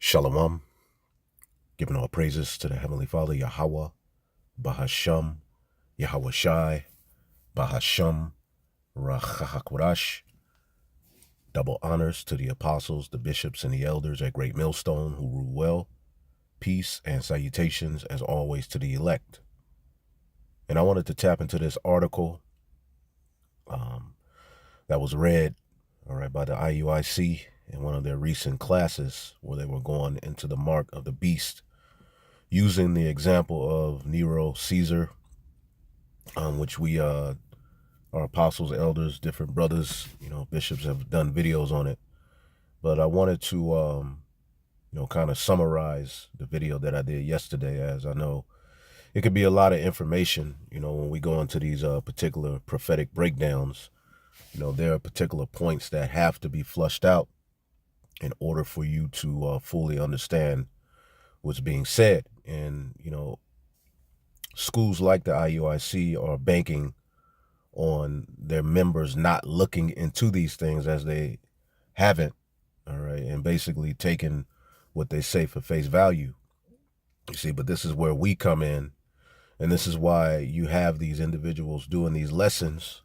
Shalom, giving all praises to the Heavenly Father, Yahweh, Bahasham, Yahweh Shai, Bahasham, Rachahakwadash. Double honors to the apostles, the bishops, and the elders at Great Millstone who rule well. Peace and salutations, as always, to the elect. And I wanted to tap into this article that was read, by the IUIC in one of their recent classes where they were going into the mark of the beast, using the example of Nero, Caesar, which we, our apostles, elders, different brothers, bishops have done videos on it. But I wanted to, kind of summarize the video that I did yesterday, as I know it could be a lot of information, when we go into these particular prophetic breakdowns. There are particular points that have to be flushed out in order for you to fully understand what's being said. And, schools like the IUIC are banking on their members not looking into these things, as they haven't, and basically taking what they say for face value. You see, but this is where we come in, and this is why you have these individuals doing these lessons,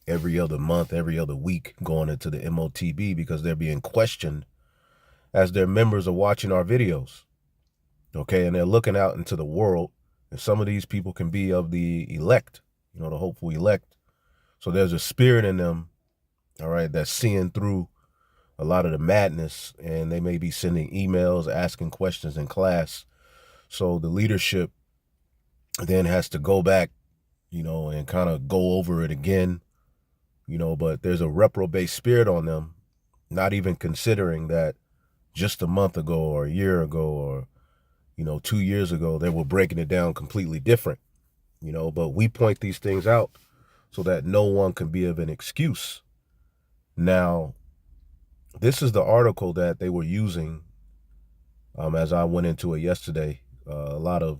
every other month, every other week, going into the MOTB, because they're being questioned as their members are watching our videos, and they're looking out into the world, and some of these people can be of the elect, the hopeful elect. So there's a spirit in them, that's seeing through a lot of the madness, and they may be sending emails, asking questions in class. So the leadership then has to go back, and kind of go over it again, but there's a reprobate spirit on them, not even considering that just a month ago or a year ago or, 2 years ago, they were breaking it down completely different, but we point these things out so that no one can be of an excuse. Now, this is the article that they were using, as I went into it yesterday. A lot of,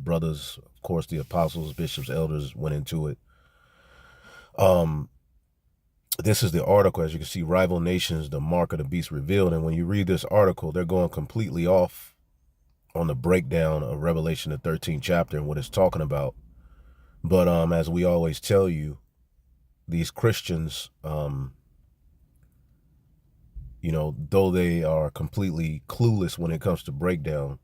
brothers, of course, the apostles, bishops, elders went into it. This is the article, as you can see, Rival Nations, the Mark of the Beast Revealed. And when you read this article, they're going completely off on the breakdown of Revelation, the 13th chapter, and what it's talking about. But as we always tell you, these Christians, though they are completely clueless when it comes to breakdown,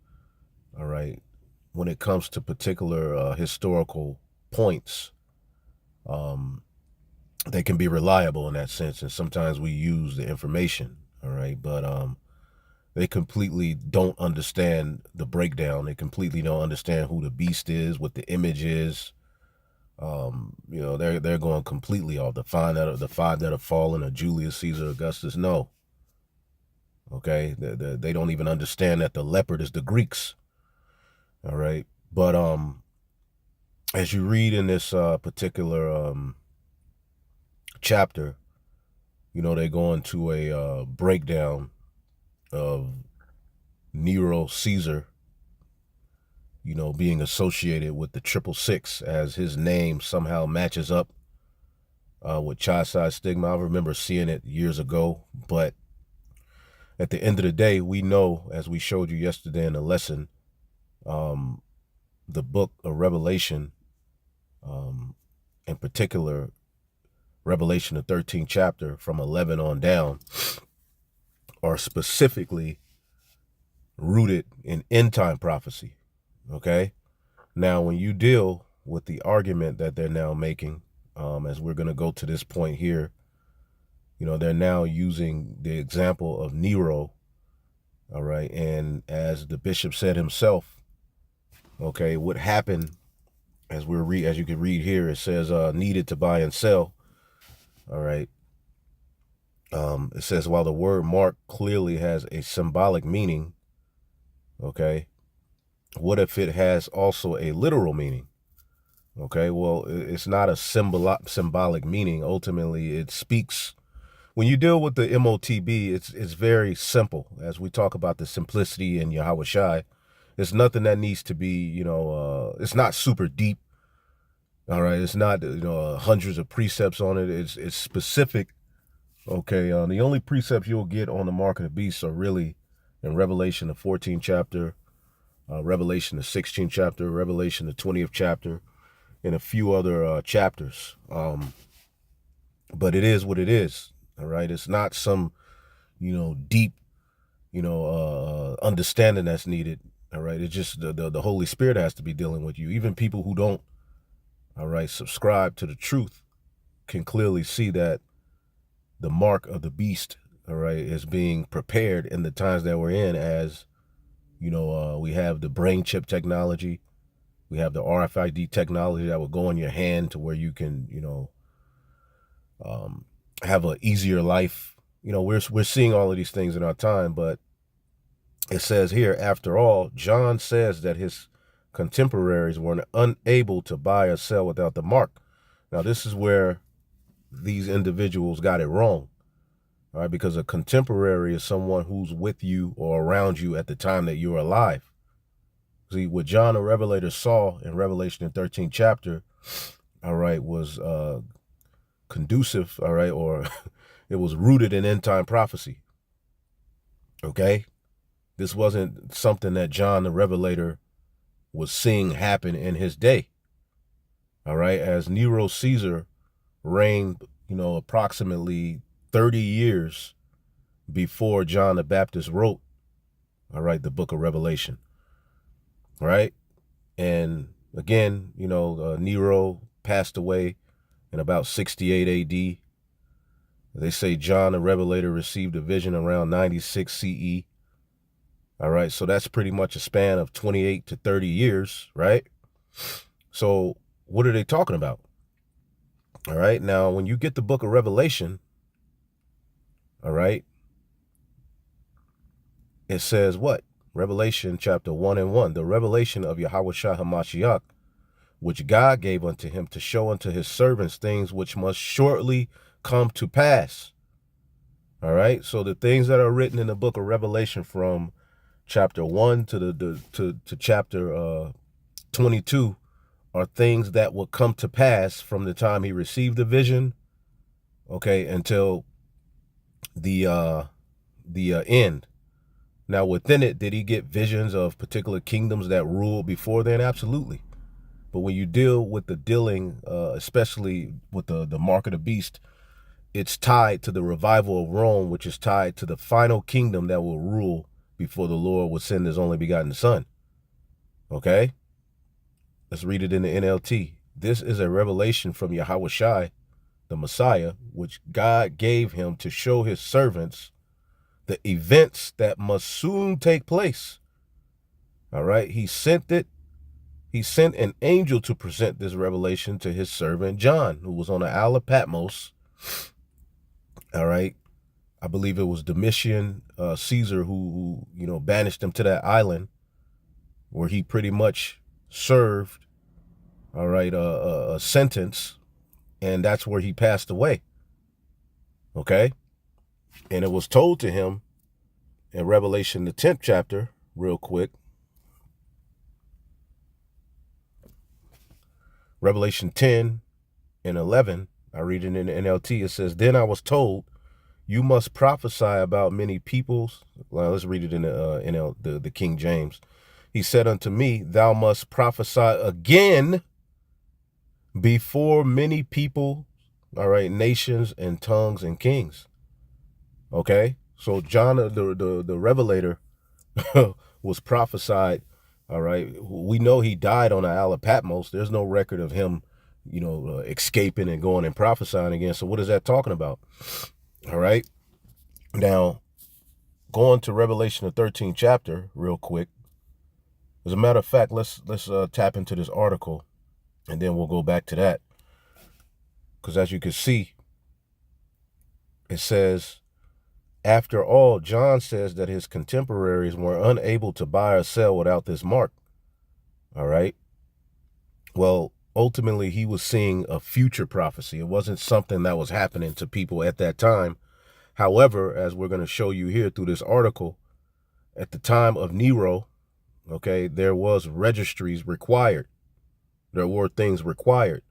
when it comes to particular historical points, they can be reliable in that sense, and sometimes we use the information, but they completely don't understand the breakdown. They completely don't understand who the beast is, what the image is. They're going completely off. The five that have fallen, or Julius Caesar, Augustus, no. They don't even understand that the leopard is the Greeks. But as you read in this particular chapter, they go into a breakdown of Nero, Caesar, being associated with the 666, as his name somehow matches up with Chi-Psi stigma. I remember seeing it years ago, but at the end of the day, we know, as we showed you yesterday in the lesson, the book of Revelation, in particular, Revelation, the 13th chapter, from 11 on down, are specifically rooted in end-time prophecy, Now, when you deal with the argument that they're now making, as we're going to go to this point here, they're now using the example of Nero, and as the bishop said himself, what happened, as you can read here, it says needed to buy and sell, it says, while the word mark clearly has a symbolic meaning, what if it has also a literal meaning? Well, it's not a symbolic meaning. Ultimately, it speaks. When you deal with the MOTB, it's very simple. As we talk about the simplicity in Yahweh Shai, it's nothing that needs to be, it's not super deep. It's not, hundreds of precepts on it. It's specific. The only precepts you'll get on the mark of the beast are really in Revelation, the 14th chapter, Revelation, the 16th chapter, Revelation, the 20th chapter, and a few other chapters. But it is what it is. All right. It's not some, deep, understanding that's needed. All right. It's just the Holy Spirit has to be dealing with you. Even people who don't, all right, subscribe to the truth can clearly see that the mark of the beast, all right, is being prepared in the times that we're in, as, we have the brain chip technology. We have the RFID technology that will go in your hand to where you can, have an easier life. We're seeing all of these things in our time, but it says here, after all, John says that his contemporaries were unable to buy or sell without the mark. Now, this is where these individuals got it wrong, all right, because a contemporary is someone who's with you or around you at the time that you're alive. See, what John the Revelator saw in Revelation, the 13th chapter, all right, was conducive, all right, or it was rooted in end time prophecy. Okay, this wasn't something that John the Revelator was seeing happen in his day. All right, as Nero Caesar reigned, approximately 30 years before John the Baptist wrote, all right, the book of Revelation. Right, and again, Nero passed away in about 68 AD. They say John the Revelator received a vision around 96 CE. All right, so that's pretty much a span of 28 to 30 years, right? So what are they talking about? All right, now when you get the book of Revelation, all right, it says what? Revelation chapter 1 and 1, the revelation of Yahushua HaMashiach, which God gave unto him to show unto his servants things which must shortly come to pass. All right, so the things that are written in the book of Revelation from chapter 1 to chapter 22 are things that will come to pass from the time he received the vision, okay, until the end. Now, within it, did he get visions of particular kingdoms that ruled before then? Absolutely. But when you deal with the dealing, especially with the mark of the beast, it's tied to the revival of Rome, which is tied to the final kingdom that will rule before the Lord will send his only begotten son. Okay? Let's read it in the NLT. This is a revelation from Yahushua, the Messiah, which God gave him to show his servants the events that must soon take place. All right, he sent an angel to present this revelation to his servant John, who was on the Isle of Patmos. All right, I believe it was Domitian Caesar who banished him to that island, where he pretty much served, all right, a sentence, and that's where he passed away. Okay. And it was told to him in Revelation, the 10th chapter, real quick. Revelation 10 and 11, I read it in the NLT. It says, then I was told, you must prophesy about many peoples. Well, let's read it in the King James. He said unto me, thou must prophesy again before many people, all right, nations and tongues and kings. Okay, so John the Revelator was prophesied, all right. We know he died on the Isle of Patmos. There's no record of him, escaping and going and prophesying again. So what is that talking about? All right. Now, going to Revelation the 13th chapter real quick. As a matter of fact, let's tap into this article, and then we'll go back to that. Because as you can see, it says, after all, John says that his contemporaries were unable to buy or sell without this mark. All right. Well, ultimately, he was seeing a future prophecy. It wasn't something that was happening to people at that time. However, as we're going to show you here through this article, at the time of Nero, okay, there was registries required. There were things required.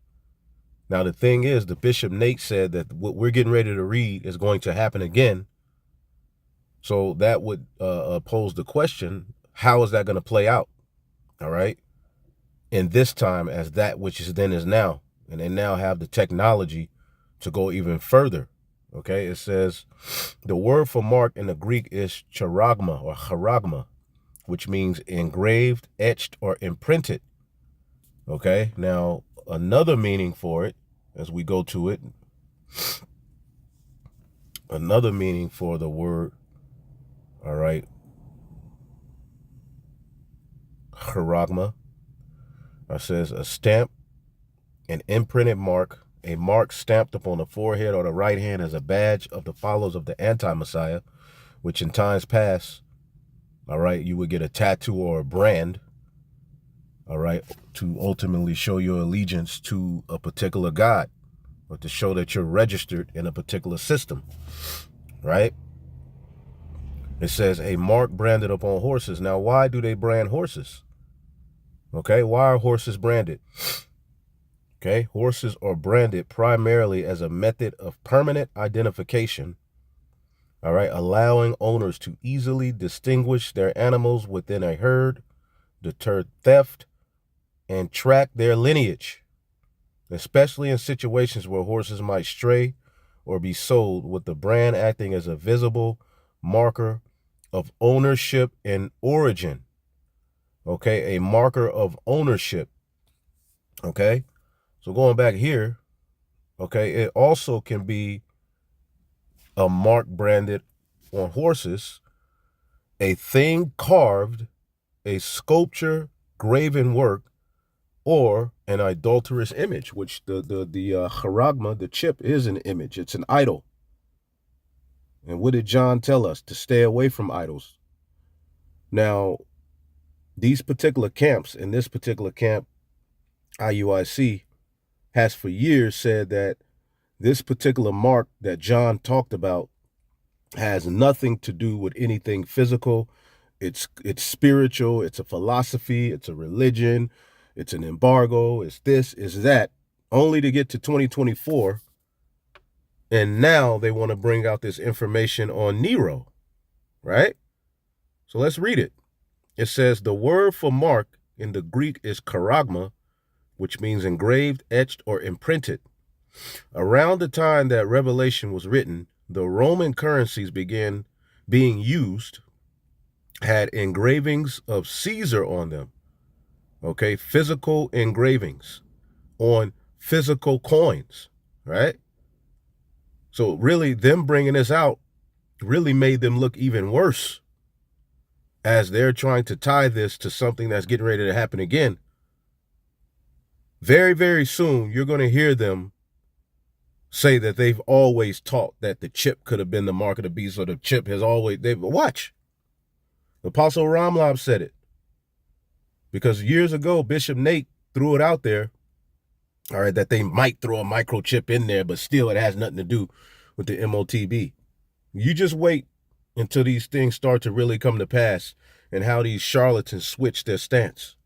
Now, the thing is, the Bishop Nate said that what we're getting ready to read is going to happen again. So that would pose the question, how is that going to play out? All right. In this time as that which is then is now. And they now have the technology to go even further. Okay. It says the word for mark in the Greek is charagma or charagma, which means engraved, etched, or imprinted. Okay. Now, another meaning for it, as we go to it, another meaning for the word, all right, charagma, it says a stamp, an imprinted mark, a mark stamped upon the forehead or the right hand as a badge of the followers of the anti-Messiah, which in times past, all right, you would get a tattoo or a brand, all right, to ultimately show your allegiance to a particular God or to show that you're registered in a particular system, right? It says a mark branded upon horses. Now, why do they brand horses? Okay, why are horses branded? Okay, horses are branded primarily as a method of permanent identification, all right, allowing owners to easily distinguish their animals within a herd, deter theft, and track their lineage, especially in situations where horses might stray or be sold, with the brand acting as a visible marker of ownership and origin. Okay, a marker of ownership. Okay, so going back here, okay, it also can be a mark branded on horses, a thing carved, a sculpture, graven work, or an idolatrous image, which the charagma, the chip, is an image. It's an idol. And what did John tell us? To stay away from idols. Now, these particular camps, in this particular camp, IUIC, has for years said that this particular mark that John talked about has nothing to do with anything physical. It's spiritual, it's a philosophy, it's a religion, it's an embargo, it's this, it's that, only to get to 2024. And now they want to bring out this information on Nero, right? So let's read it. It says the word for mark in the Greek is charagma, which means engraved, etched, or imprinted. Around the time that Revelation was written, the Roman currencies began being used, had engravings of Caesar on them. Okay, physical engravings on physical coins, right? So really, them bringing this out really made them look even worse, as they're trying to tie this to something that's getting ready to happen again. Very, very soon, you're going to hear them say that they've always taught that the chip could have been the mark of the beast, or the chip has always, watch. Apostle Ramlab said it. Because years ago, Bishop Nate threw it out there, all right, that they might throw a microchip in there, but still it has nothing to do with the MOTB. You just wait until these things start to really come to pass and how these charlatans switch their stance.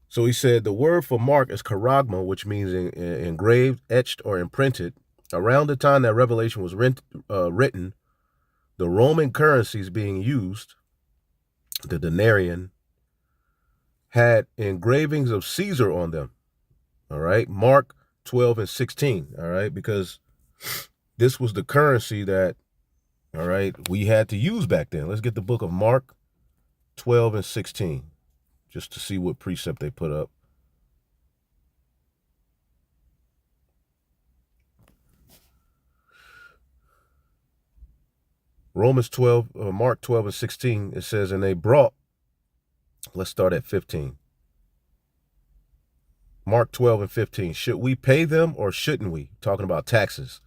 So he said the word for mark is charagma, which means engraved, etched, or imprinted. Around the time that Revelation was written, the Roman currencies being used, the denarian, had engravings of Caesar on them. All right, Mark 12 and 16. All right, because this was the currency that, all right, we had to use back then. Let's get the book of Mark 12 and 16, just to see what precept they put up. Romans 12, Mark 12 and 16, it says, and they brought, let's start at 15. Mark 12 and 15, should we pay them or shouldn't we? Talking about taxes.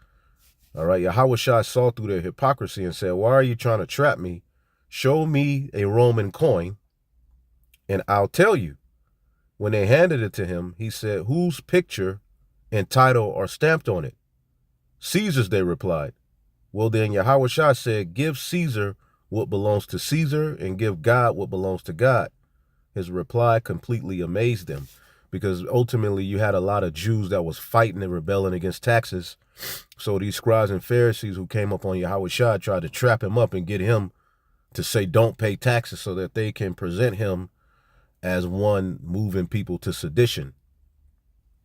All right, Yahushua saw through their hypocrisy and said, why are you trying to trap me? Show me a Roman coin and I'll tell you. When they handed it to him, he said, whose picture and title are stamped on it? Caesar's, they replied. Well, then Yahushua said, give Caesar what belongs to Caesar and give God what belongs to God. His reply completely amazed them. because ultimately you had a lot of Jews that was fighting and rebelling against taxes. So these scribes and Pharisees who came up on Yahushua tried to trap him up and get him to say don't pay taxes so that they can present him as one moving people to sedition.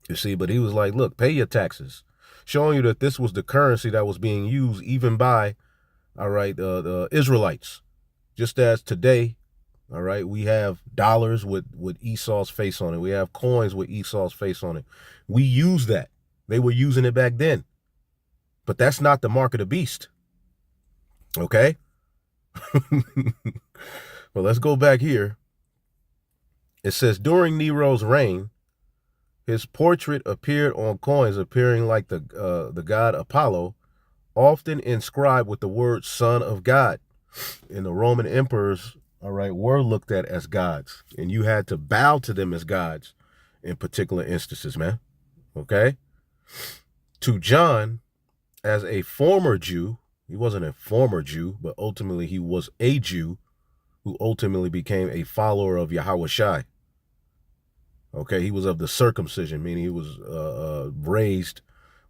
You see, but he was like, look, pay your taxes, showing you that this was the currency that was being used even by, all right, the Israelites. Just as today, all right, we have dollars with Esau's face on it. We have coins with Esau's face on it. We use that. They were using it back then. But that's not the mark of the beast. Okay? Well, let's go back here. It says, during Nero's reign, his portrait appeared on coins appearing like the god Apollo, often inscribed with the word Son of God. And the Roman emperors, all right, were looked at as gods. And you had to bow to them as gods in particular instances, man. Okay? To John, as a former Jew, he wasn't a former Jew, but ultimately he was a Jew who ultimately became a follower of Yahushua. Okay, he was of the circumcision, meaning he was raised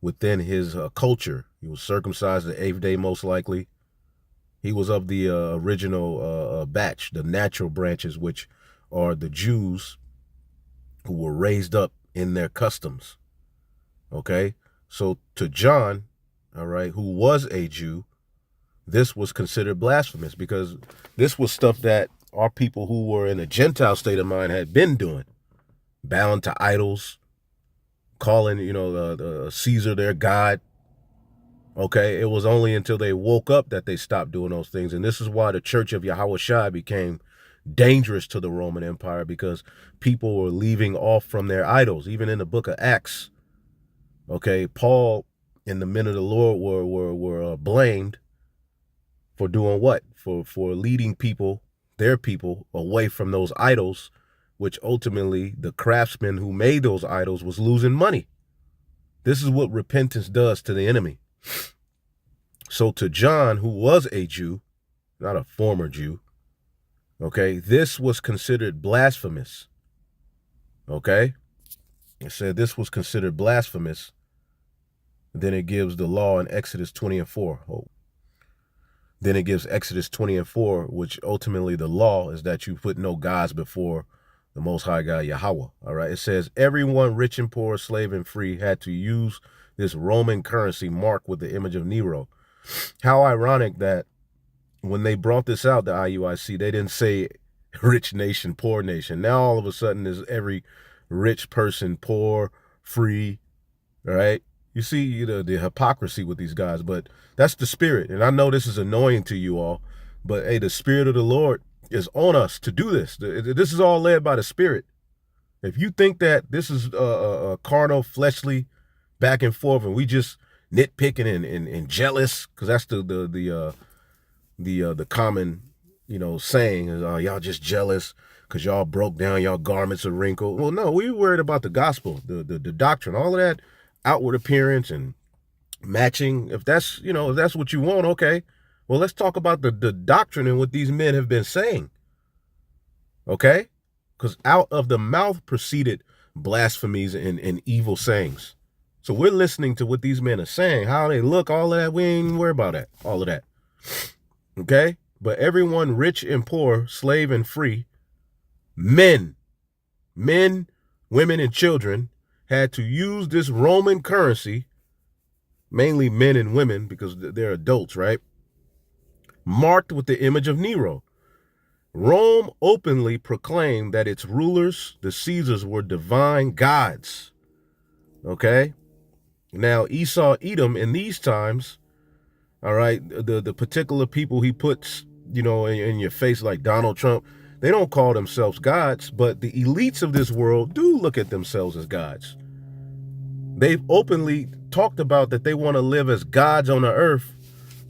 within his culture. He was circumcised the 8th day, most likely. He was of the original batch, the natural branches, which are the Jews who were raised up in their customs. Okay, so to John, all right, who was a Jew, this was considered blasphemous because this was stuff that our people who were in a Gentile state of mind had been doing. Bound to idols, calling, Caesar their god. Okay, it was only until they woke up that they stopped doing those things. And this is why the Church of Yahushua became dangerous to the Roman Empire, because people were leaving off from their idols. Even in the book of Acts, okay, Paul and the men of the Lord were blamed for doing what? For leading people, their people, away from those idols, which ultimately the craftsman who made those idols was losing money. This is what repentance does to the enemy. So to John, who was a Jew, not a former Jew, okay, this was considered blasphemous. Okay? It said this was considered blasphemous. Then it gives the law in Exodus 20:4. Oh. Then it gives Exodus 20:4, which ultimately the law is that you put no gods before the Most High God, Yahweh. All right. It says everyone, rich and poor, slave and free, had to use this Roman currency marked with the image of Nero. How ironic that when they brought this out, the IUIC, they didn't say rich nation, poor nation. Now all of a sudden is every rich person poor, free, all right? You see the hypocrisy with these guys, but that's the spirit. And I know this is annoying to you all, but hey, the spirit of the Lord is on us to do this. This is all led by the spirit. If you think that this is a carnal, fleshly back and forth, and we just nitpicking and jealous, because that's the common, saying is, y'all just jealous because y'all broke down, y'all garments are wrinkled. Well, no, we worried about the gospel, the doctrine, all of that outward appearance and matching. If that's, if that's what you want, okay. Well, let's talk about the doctrine and what these men have been saying. Okay? Because out of the mouth proceeded blasphemies and evil sayings. So we're listening to what these men are saying, how they look, all of that. We ain't even worry about that, all of that. Okay? But everyone, rich and poor, slave and free, men, women, and children had to use this Roman currency, mainly men and women because they're adults, right? Marked with the image of Nero. Rome openly proclaimed that its rulers, the Caesars, were divine gods. Okay? Now, Esau, Edom, in these times, all right, the particular people he puts, in your face like Donald Trump, they don't call themselves gods, but the elites of this world do look at themselves as gods. They've openly talked about that they want to live as gods on the earth,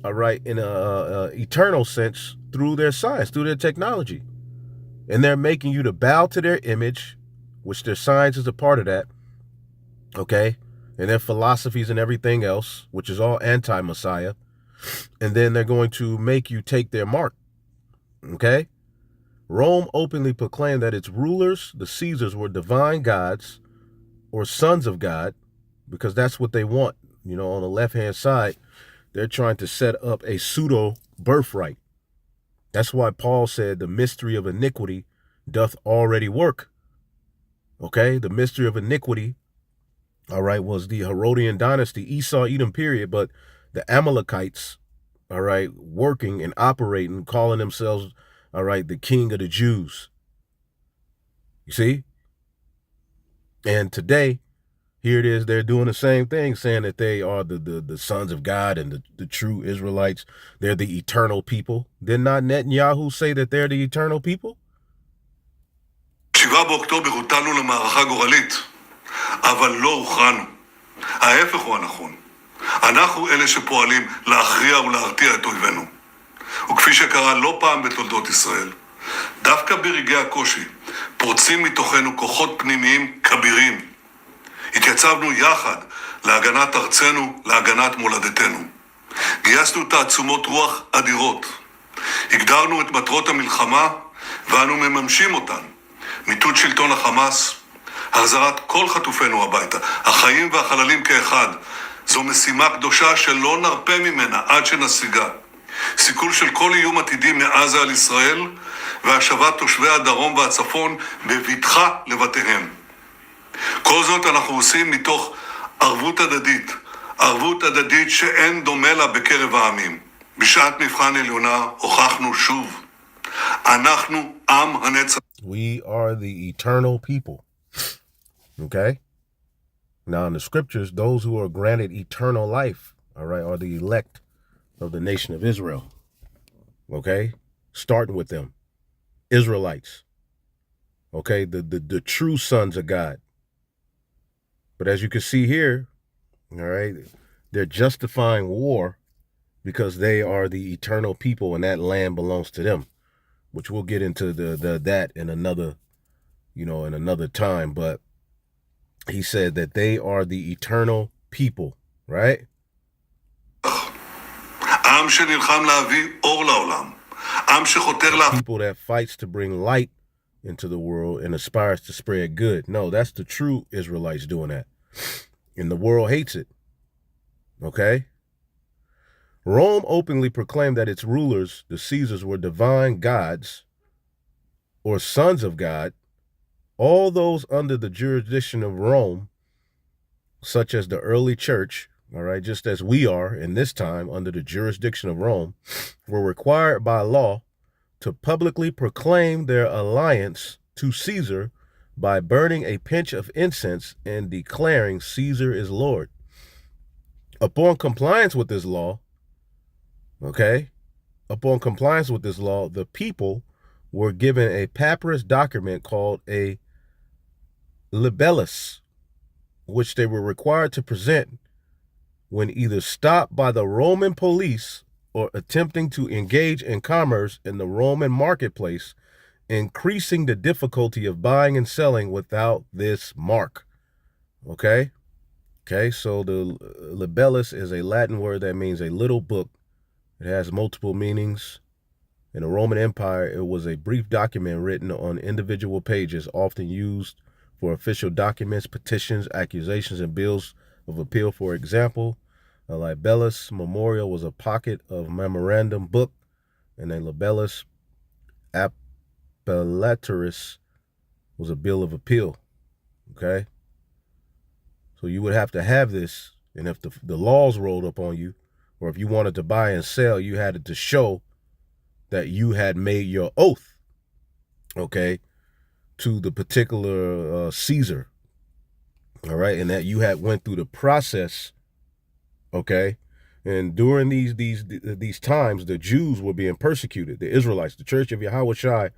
all right, in a eternal sense through their science, through their technology. And they're making you to bow to their image, which their science is a part of that, okay, and their philosophies and everything else, which is all anti-Messiah. And then they're going to make you take their mark, okay? Rome openly proclaimed that its rulers, the Caesars, were divine gods or sons of God, because that's what they want. You know, on the left-hand side, they're trying to set up a pseudo birthright. That's why Paul said the mystery of iniquity doth already work. Okay, the mystery of iniquity, all right, was the Herodian dynasty, Esau, Edom period, but the Amalekites, all right, working and operating, calling themselves, all right, the king of the Jews. You see? And today, here it is, they're doing the same thing, saying that they are the sons of God and the true Israelites. They're the eternal people. Did not Netanyahu say that they're the eternal people? 7 באוקטובר הוטלנו למערכה גורלית, אבל לא הוכרענו. ההפך הוא הנכון. אנחנו אלה שפועלים להכריע ולהרתיע את אויבינו. וכפי שקרה לא פעם בתולדות ישראל, דווקא ברגעי הקושי פורצים מתוכנו כוחות פנימיים כבירים. התייצבנו יחד להגנת ארצנו, להגנת מולדתנו. גייסנו תעצומות רוח אדירות. הגדרנו את מטרות המלחמה ואנו מממשים אותן. מיטוט שלטון החמאס, החזרת כל חטופינו הביתה, החיים והחללים כאחד. זו משימה קדושה שלא נרפה ממנה עד שנשיגה. סיכול של כל איום עתידי מעזה על ישראל, והשבת תושבי הדרום והצפון בבטחה לבתיהם. כל זאת אנחנו עושים מתוך ערבות הדדית שאין דומה לה בקרב העמים. בשעת מבחן עליונה הוכחנו שוב. אנחנו עם הנצח. We are the eternal people. Okay? Now in the scriptures, those who are granted eternal life, all right, are the elect of the nation of Israel. Okay? Starting with them. Israelites. Okay? The true sons of God. But as you can see here, all right, they're justifying war because they are the eternal people and that land belongs to them, which we'll get into that in another, in another time. But he said that they are the eternal people, right? People that fights to bring light into the world and aspires to spread good. No, that's the true Israelites doing that. And the world hates it. Okay? Rome openly proclaimed that its rulers, the Caesars, were divine gods or sons of God. All those under the jurisdiction of Rome, such as the early church, all right, just as we are in this time under the jurisdiction of Rome, were required by law to publicly proclaim their alliance to Caesar by burning a pinch of incense and declaring Caesar is Lord. Upon compliance with this law, the people were given a papyrus document called a libellus, which they were required to present when either stopped by the Roman police or attempting to engage in commerce in the Roman marketplace, increasing the difficulty of buying and selling without this mark. Okay, so the libellus is a Latin word that means a little book. It has multiple meanings. In the Roman Empire, it was a brief document written on individual pages, often used for official documents, petitions, accusations, and bills of appeal. For example, a libellus memorial was a pocket of memorandum book, and a libellus appellatoris was a bill of appeal. Okay? So you would have to have this, and if the laws rolled up on you, or if you wanted to buy and sell, you had to show that you had made your oath, okay, to the particular Caesar, all right, and that you had went through the process, okay. And during these times, the Jews were being persecuted. The Israelites, the Church of Yahushua,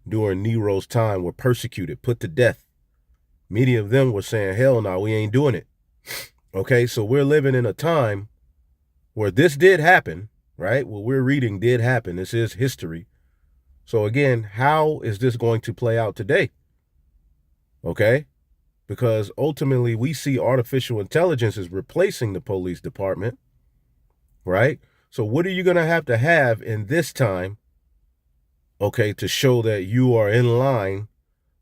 during Nero's time, were persecuted, put to death. Many of them were saying, hell no, we ain't doing it. Okay, so we're living in a time where this did happen, right? What we're reading did happen. This is history. So again, how is this going to play out today? Okay, because ultimately we see artificial intelligence is replacing the police department, right? So what are you going to have in this time okay, to show that you are in line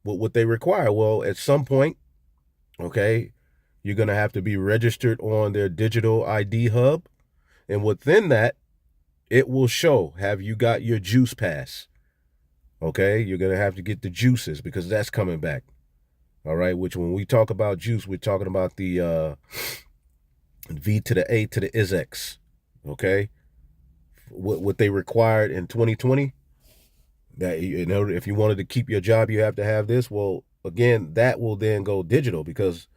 with what they require. Well, at some point, okay, you're going to have to be registered on their digital ID hub. And within that, it will show, have you got your juice pass? Okay, you're going to have to get the juices because that's coming back. All right, which when we talk about juice, we're talking about the V to the A to the ISX. Okay, what they required in 2020, that if you wanted to keep your job, you have to have this. Well, again, that will then go digital because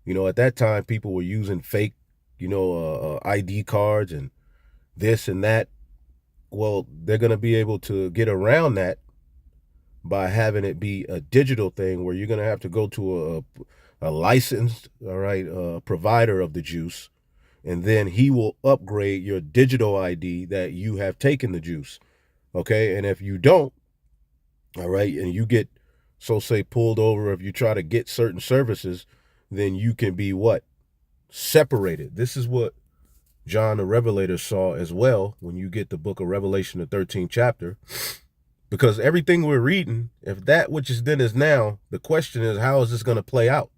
at that time people were using fake ID cards and this and that. Well, they're going to be able to get around that by having it be a digital thing where you're going to have to go to a licensed, all right, provider of the juice, and then he will upgrade your digital ID that you have taken the juice. Okay, and if you don't, all right, and you get, so say, pulled over if you try to get certain services, then you can be what? Separated. This is what John the Revelator saw as well when you get the book of Revelation, the 13th chapter. Because everything we're reading, if that which is then is now, the question is, how is this going to play out?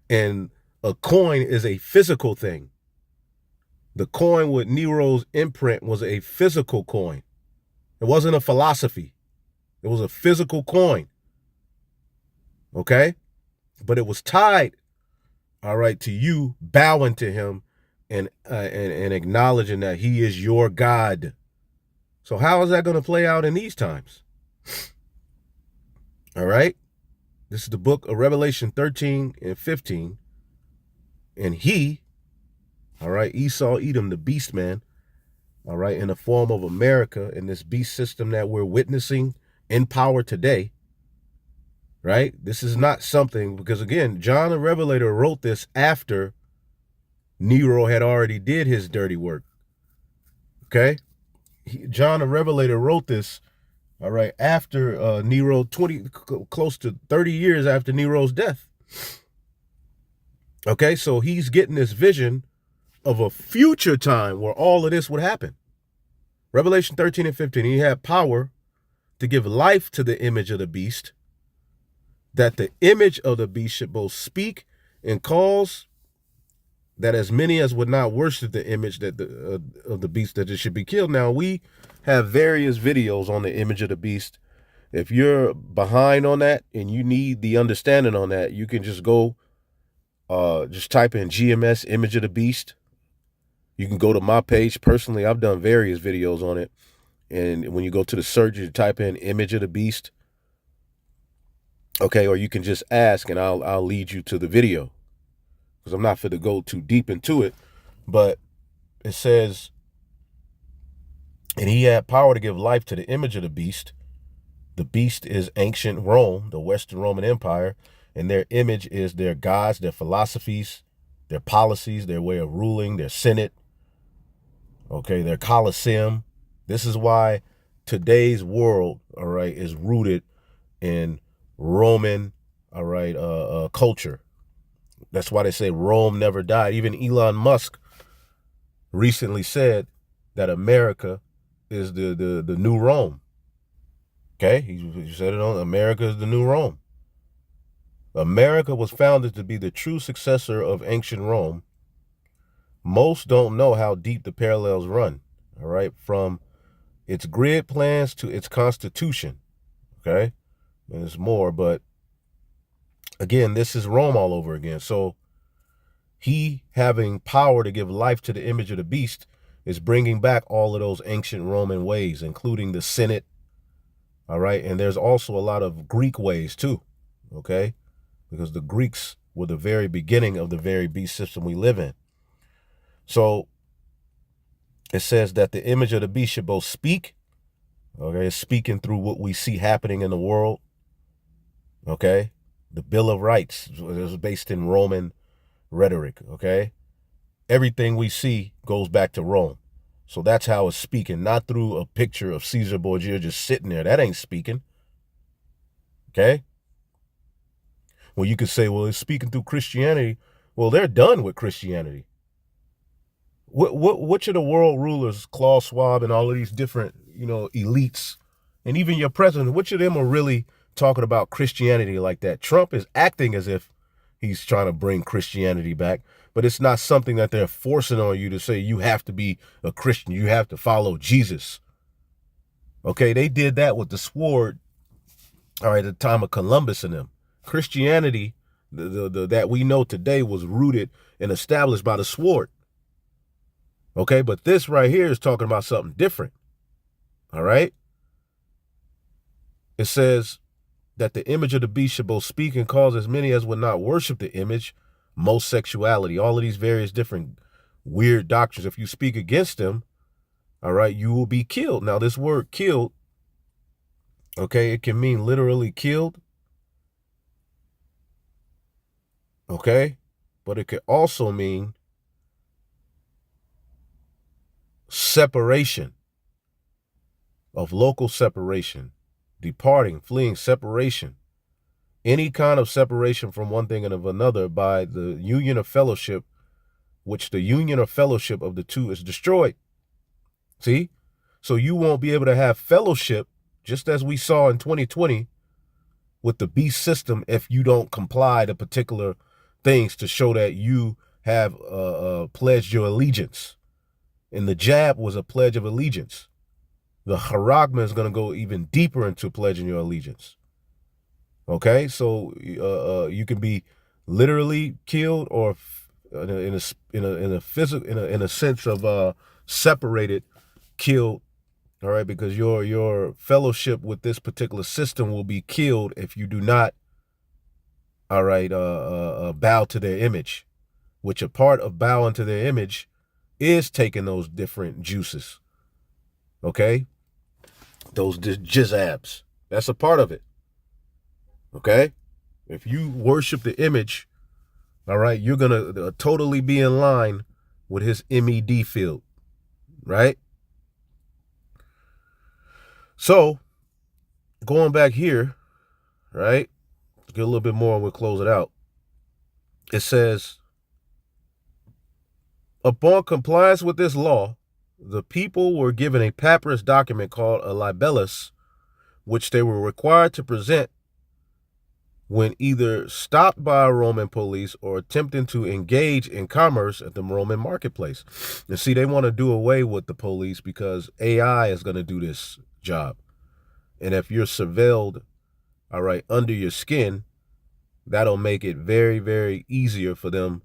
And a coin is a physical thing. The coin with Nero's imprint was a physical coin. It wasn't a philosophy. It was a physical coin. Okay? But it was tied, all right, to you bowing to him and acknowledging that he is your God. So how is that going to play out in these times? All right? This is the book of Revelation 13 and 15. And he, all right, Esau, Edom, the beast man, all right, in the form of America, in this beast system that we're witnessing in power today, right? This is not something, because again, John the Revelator wrote this after Nero had already did his dirty work. Okay? John the Revelator wrote this, all right, after Nero, close to 30 years after Nero's death. Okay, so he's getting this vision of a future time where all of this would happen. Revelation 13 and 15, he had power to give life to the image of the beast, that the image of the beast should both speak and cause that as many as would not worship the image that of the beast, that it should be killed. Now, we have various videos on the image of the beast. If you're behind on that and you need the understanding on that, you can just go, just type in GMS image of the beast. You can go to my page. Personally, I've done various videos on it. And when you go to the search, you type in image of the beast. Okay, or you can just ask and I'll lead you to the video. Because I'm not fit to go too deep into it. But it says, and he had power to give life to the image of the beast. The beast is ancient Rome, the Western Roman Empire, and their image is their gods, their philosophies, their policies, their way of ruling, their senate, okay, their Colosseum. This is why today's world, all right, is rooted in Roman, all right, culture. That's why they say Rome never died. Even Elon Musk recently said that America is the new Rome. Okay, he said it on America is the new Rome. America was founded to be the true successor of ancient Rome. Most don't know how deep the parallels run, all right, from its grid plans to its constitution, okay? And there's more, but again, this is Rome all over again. So he having power to give life to the image of the beast is bringing back all of those ancient Roman ways, including the Senate, all right? And there's also a lot of Greek ways too, okay? Because the Greeks were the very beginning of the very beast system we live in. So it says that the image of the beast should both speak, okay, speaking through what we see happening in the world, okay? The Bill of Rights was based in Roman rhetoric, okay? Everything we see goes back to Rome. So that's how it's speaking, not through a picture of Caesar Borgia just sitting there. That ain't speaking, okay? Well, you could say, well, it's speaking through Christianity. Well, they're done with Christianity. which of the world rulers, Klaus Schwab and all of these different, elites, and even your president, which of them are really talking about Christianity like that? Trump is acting as if he's trying to bring Christianity back, but it's not something that they're forcing on you to say you have to be a Christian, you have to follow Jesus. Okay, they did that with the sword, all right, at the time of Columbus and them. Christianity, that we know today, was rooted and established by the sword. Okay, but this right here is talking about something different. All right. It says that the image of the beast should both speak and cause as many as would not worship the image, most sexuality, all of these various different weird doctrines. If you speak against them, all right, you will be killed. Now, this word killed, okay, it can mean literally killed. Okay, but it could also mean separation, of local separation, departing, fleeing, separation, any kind of separation from one thing and of another by the union of fellowship, which the union of fellowship of the two is destroyed. See? So you won't be able to have fellowship, just as we saw in 2020 with the beast system, if you don't comply to particular things to show that you have pledged your allegiance. And the jab was a pledge of allegiance. The charagma is going to go even deeper into pledging your allegiance. Okay, so you can be literally killed, or in a sense of separated, killed. All right, because your fellowship with this particular system will be killed if you do not, all right, bow to their image, which a part of bowing to their image is taking those different juices. Okay, those jizzabs. That's a part of it. Okay, if you worship the image, all right, you're gonna totally be in line with his MED field, right? So, going back here, right, get a little bit more and we'll close it out. It says, upon compliance with this law, the people were given a papyrus document called a libellus, which they were required to present when either stopped by Roman police or attempting to engage in commerce at the Roman marketplace. And see, they want to do away with the police because AI is going to do this job. And if you're surveilled, all right, under your skin, that'll make it very, very easier for them,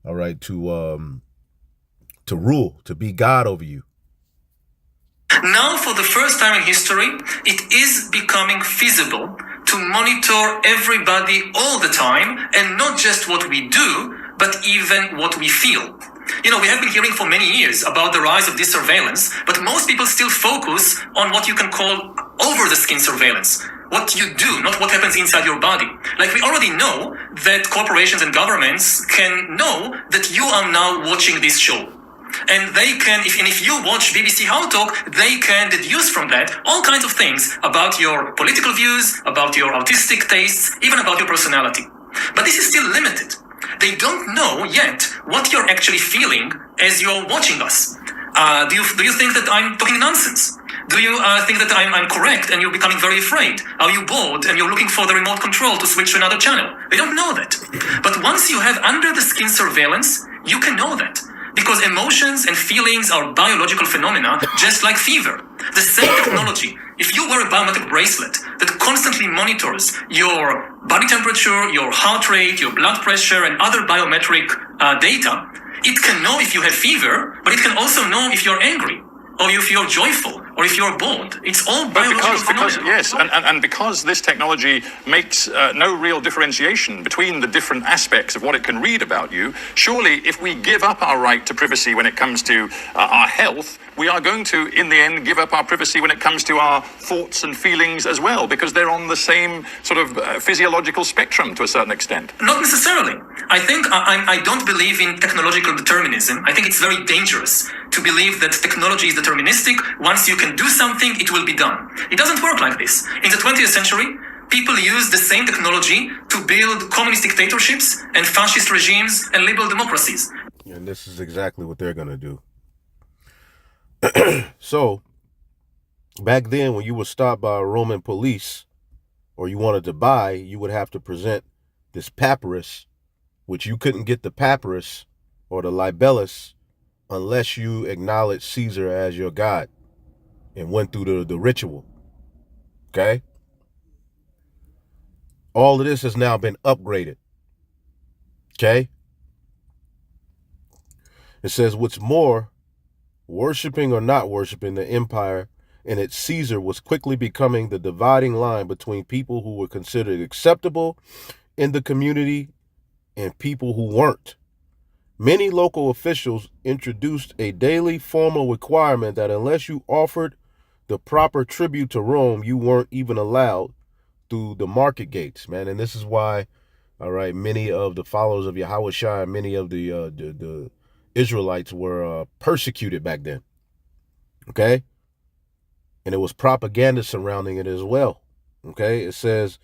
all right, to rule, to be God over you. Now, for the first time in history, it is becoming feasible to monitor everybody all the time, and not just what we do, but even what we feel. You know, we have been hearing for many years about the rise of this surveillance, but most people still focus on what you can call over-the-skin surveillance. What you do, not what happens inside your body. Like, we already know that corporations and governments can know that you are now watching this show. And they can, if you watch BBC How Talk, they can deduce from that all kinds of things about your political views, about your artistic tastes, even about your personality. But this is still limited. They don't know yet what you're actually feeling as you're watching us. Do you think that I'm talking nonsense? Do you think that I'm correct and you're becoming very afraid? Are you bored and you're looking for the remote control to switch to another channel? They don't know that. But once you have under-the-skin surveillance, you can know that. Because emotions and feelings are biological phenomena, just like fever. The same technology, if you wear a biometric bracelet that constantly monitors your body temperature, your heart rate, your blood pressure, and other biometric data, it can know if you have fever, but it can also know if you're angry, or if you're joyful, or if you're bored. It's all biological phenomena. Yes, and because this technology makes no real differentiation between the different aspects of what it can read about you, surely if we give up our right to privacy when it comes to our health, we are going to, in the end, give up our privacy when it comes to our thoughts and feelings as well, because they're on the same sort of physiological spectrum to a certain extent. Not necessarily. I don't believe in technological determinism. I think it's very dangerous to believe that technology is deterministic. Once you can do something, it will be done. It doesn't work like this. In the 20th century, people used the same technology to build communist dictatorships and fascist regimes and liberal democracies. And this is exactly what they're going to do. So back then, when you were stopped by a Roman police or you wanted to buy, you would have to present this papyrus, which you couldn't get the papyrus or the libellus unless you acknowledged Caesar as your god and went through the ritual. Okay? All of this has now been upgraded. Okay? It says, what's more, worshiping or not worshiping the empire and its Caesar was quickly becoming the dividing line between people who were considered acceptable in the community and people who weren't. Many local officials introduced a daily formal requirement that unless you offered the proper tribute to Rome, you weren't even allowed through the market gates, man. And this is why, all right, many of the followers of Yahushua, many of the Israelites were persecuted back then. Okay? And there was propaganda surrounding it as well. Okay? It says,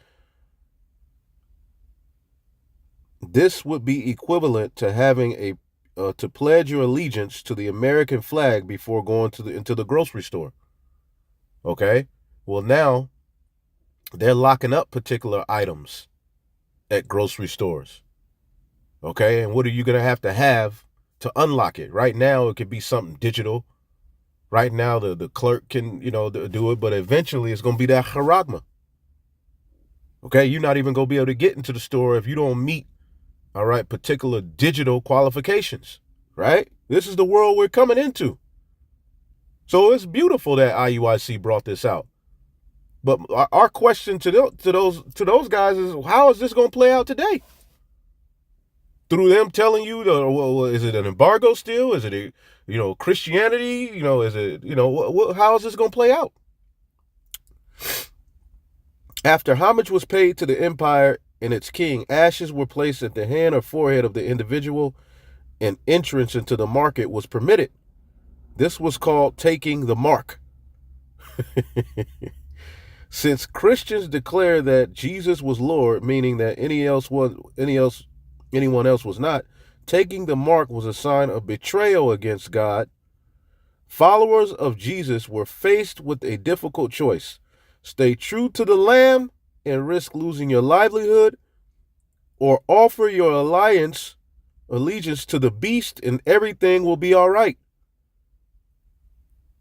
this would be equivalent to having to pledge your allegiance to the American flag before going into the grocery store. Okay? Well, now they're locking up particular items at grocery stores. Okay? And what are you going to have to unlock it? Right now, it could be something digital. Right now, the clerk can, do it, but eventually it's going to be that charagma. Okay? You're not even going to be able to get into the store if you don't meet, all right, particular digital qualifications, right? This is the world we're coming into. So it's beautiful that IUIC brought this out. But our question to those guys is, how is this going to play out today? Through them telling you, well, is it an embargo still? Is it Christianity? Is it, how is this going to play out? After homage was paid to the empire and its king, ashes were placed at the hand or forehead of the individual, and entrance into the market was permitted. This was called taking the mark. Since Christians declare that Jesus was Lord, meaning that anyone else was not, taking the mark was a sign of betrayal against God. Followers of Jesus were faced with a difficult choice: stay true to the Lamb and risk losing your livelihood, or offer your allegiance to the beast and everything will be all right.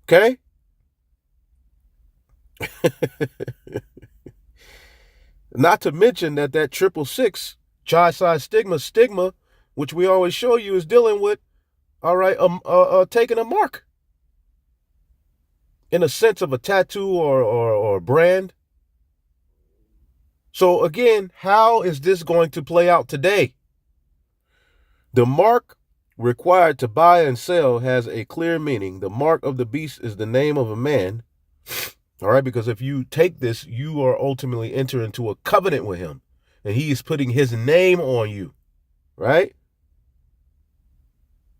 Okay? Not to mention that 666 tri-side stigma, which we always show you, is dealing with, all right, taking a mark in a sense of a tattoo or brand. So again, how is this going to play out today? The mark required to buy and sell has a clear meaning. The mark of the beast is the name of a man. All right, because if you take this, you are ultimately entering into a covenant with him, and he is putting his name on you, right?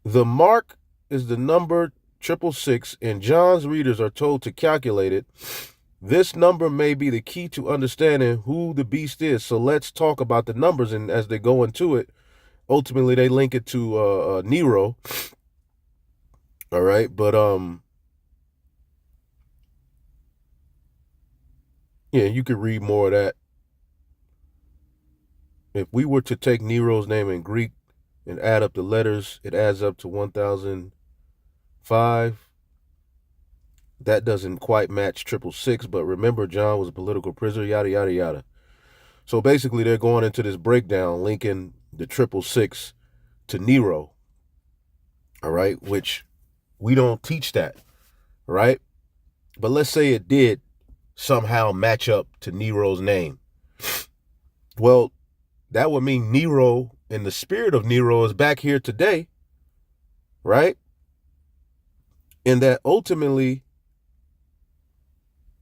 The mark is the number 666, and John's readers are told to calculate it. This number may be the key to understanding who the beast is. So let's talk about the numbers, and as they go into it, ultimately they link it to Nero. All right, but yeah, you could read more of that. If we were to take Nero's name in Greek and add up the letters, it adds up to 1005. That doesn't quite match 666, but remember, John was a political prisoner, yada, yada, yada. So basically, they're going into this breakdown, linking the 666 to Nero, all right, which we don't teach that, right? But let's say it did somehow match up to Nero's name. Well, that would mean Nero and the spirit of Nero is back here today, right? And that ultimately,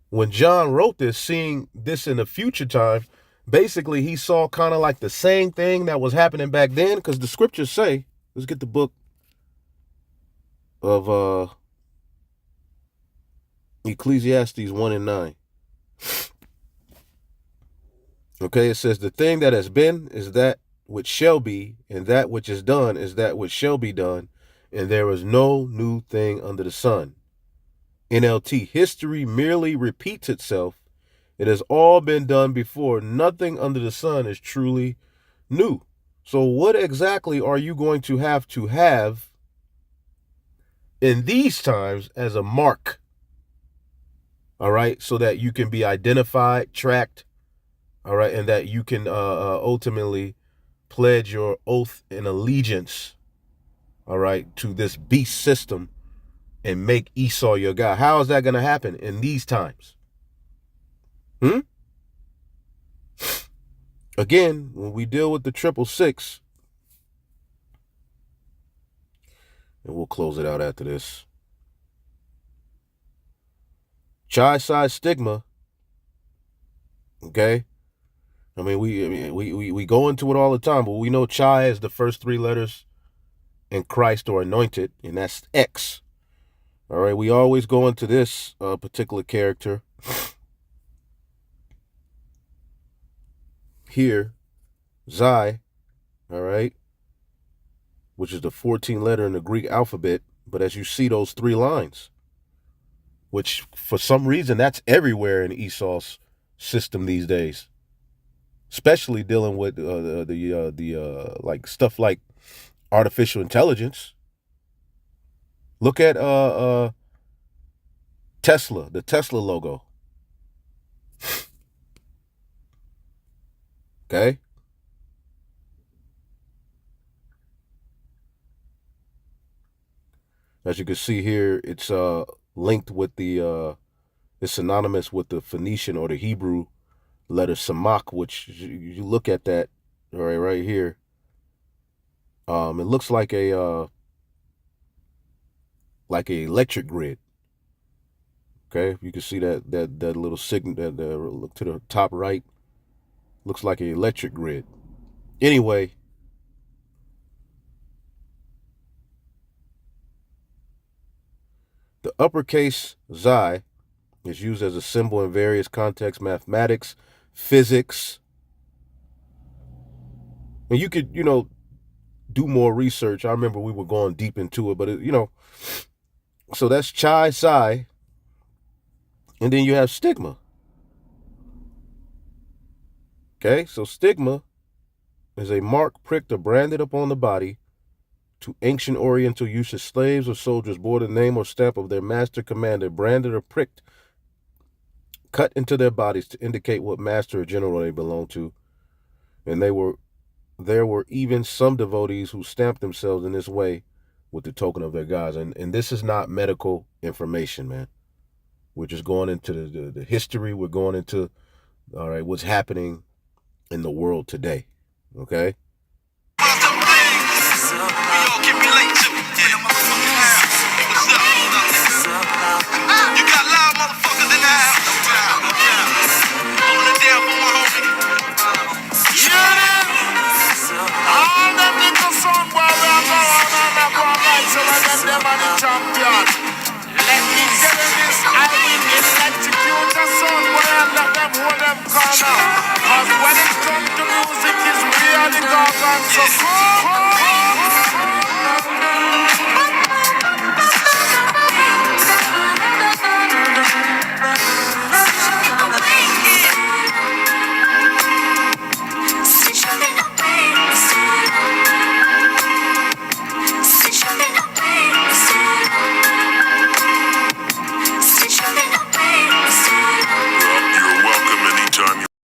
when John wrote this, seeing this in the future time, basically he saw kind of like the same thing that was happening back then, because the scriptures say, let's get the book of Ecclesiastes 1:9. Okay, it says, the thing that has been is that which shall be, and that which is done is that which shall be done, and there is no new thing under the sun. NLT, history merely repeats itself. It has all been done before. Nothing under the sun is truly new. So what exactly are you going to have in these times as a mark? All right, so that you can be identified, tracked, all right, and that you can ultimately pledge your oath and allegiance, all right, to this beast system and make Esau your God. How is that going to happen in these times? Again, when we deal with the 666, and we'll close it out after this. Chi Psi stigma. Okay. I mean, we go into it all the time, but we know Chi is the first three letters in Christ or anointed, and that's X. All right. We always go into this particular character here, Xi. All right. Which is the 14th letter in the Greek alphabet. But as you see those three lines, which for some reason that's everywhere in Esau's system these days, especially dealing with like stuff like artificial intelligence. Look at Tesla, the Tesla logo. Okay. As you can see here, it's linked with it's synonymous with the Phoenician or the Hebrew letter Samak, which you look at that right here. It looks like a electric grid. Okay, you can see that little signal that look to the top right, looks like an electric grid. Anyway, the uppercase Xi is used as a symbol in various contexts: mathematics, physics. And you could, do more research. I remember we were going deep into it, but so that's Chi Psi, and then you have stigma. Okay, so stigma is a mark pricked or branded upon the body. To ancient Oriental use, slaves or soldiers bore the name or stamp of their master commander, branded or pricked, cut into their bodies to indicate what master or general they belonged to. And there were even some devotees who stamped themselves in this way with the token of their gods. And this is not medical information, man. We're just going into the history. We're going into, all right, what's happening in the world today. Okay? Champion. Let me tell you this, I will electrocute the sun where I let them hold them corner. Cause when it comes to music, it's really gone so cool.